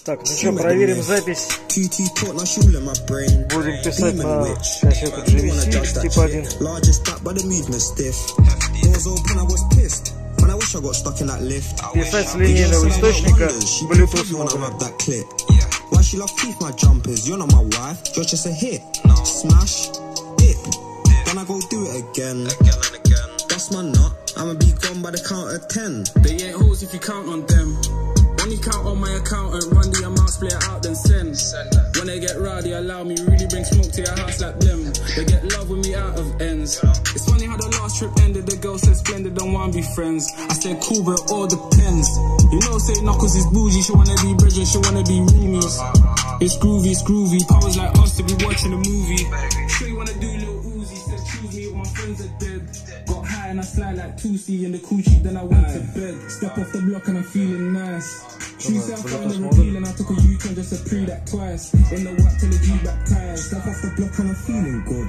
Так, ну что, проверим запись. Будем писать на кассету GVC типа 1. Писать с линейного источника Bluetooth модуля. Why she love keep my jumpers? You're not my wife, you're just a hit. Smash, dip, then I go do it again. That's my nut, I'ma be gone by the count of 10. They ain't hoes if you count on them. Only count on my accountant, run the amount, split it out, then send. When they get rowdy, allow me, really bring smoke to your house like them. They get love with me out of ends. It's funny how the last trip ended, the girl said splendid, don't wanna be friends. I said cool, but it all depends. You know, say Knuckles is bougie, she wanna be bridging, she wanna be roomies. It's groovy, powers like us to be watching a movie. Sure you wanna do little Uzi, said choose me, all my friends are dead. Got high and I slide like 2C in the coochie, then I went to bed. Step off the block and I'm feeling nice. Tuesday I found the reveal and I took a U-turn just to pre that twice. In the white till the G baptized. Step off the block and I'm feeling good.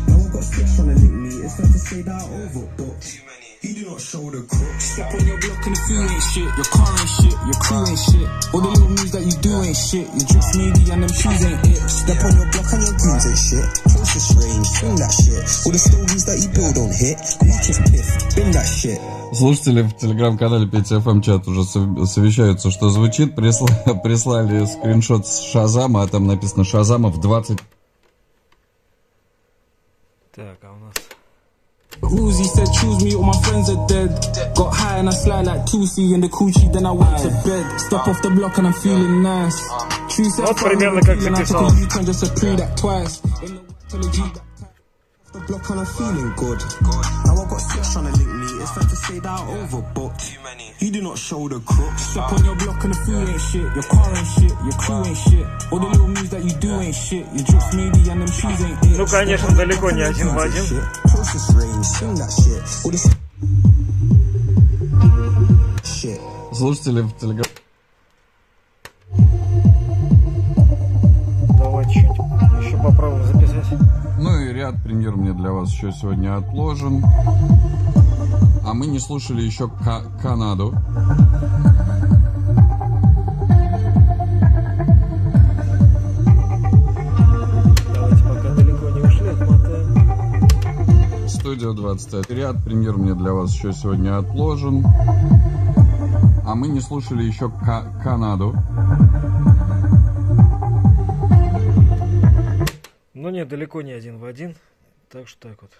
Now I got stretch trying to link me, it's fair to say that I overbooked. You do not show the crooks. Step on your block and the food ain't shit. Your car ain't shit, your crew ain't shit. All the little moves that you do ain't shit. Your drip needy and them shoes ain't it. Step on your block and your goons ain't shit. Closest range, swing that shit. All the stories that you build don't hit. Reach is piff, bin that shit. Слушатели в телеграм-канале Петя ФМ чат уже совещаются, что звучит. Прислали скриншот с Шазама, а там написано Шазамов 20. Так, а у нас... Uzi said choose me, all my friends are dead. Got high and I slide like 2C in the coochie, then I went to bed. Step off the block and I'm feeling nice. Вот примерно как записал. Just to pre that twice. The block and I'm feeling good. Now I got stretch trying to link me, it's fair to say that I overbooked. You do not show the crooks. Step on your block and the food ain't shit. Your car ain't shit, your crew ain't shit. All the little moves that you do ain't shit. Your drip needy and them shoes ain't it. Ну, конечно, далеко не один в один. Слушатели в телеграм... Давайте что-нибудь еще попробуем записать. Ну и ряд премьер мне для вас еще сегодня отложен. А мы не слушали еще Канаду. Давайте пока далеко не ушли, отмотаем. Студио 21. Ряд премьер мне для вас еще сегодня отложен. А мы не слушали еще Канаду. Ну нет, далеко не один в один. Так что так вот.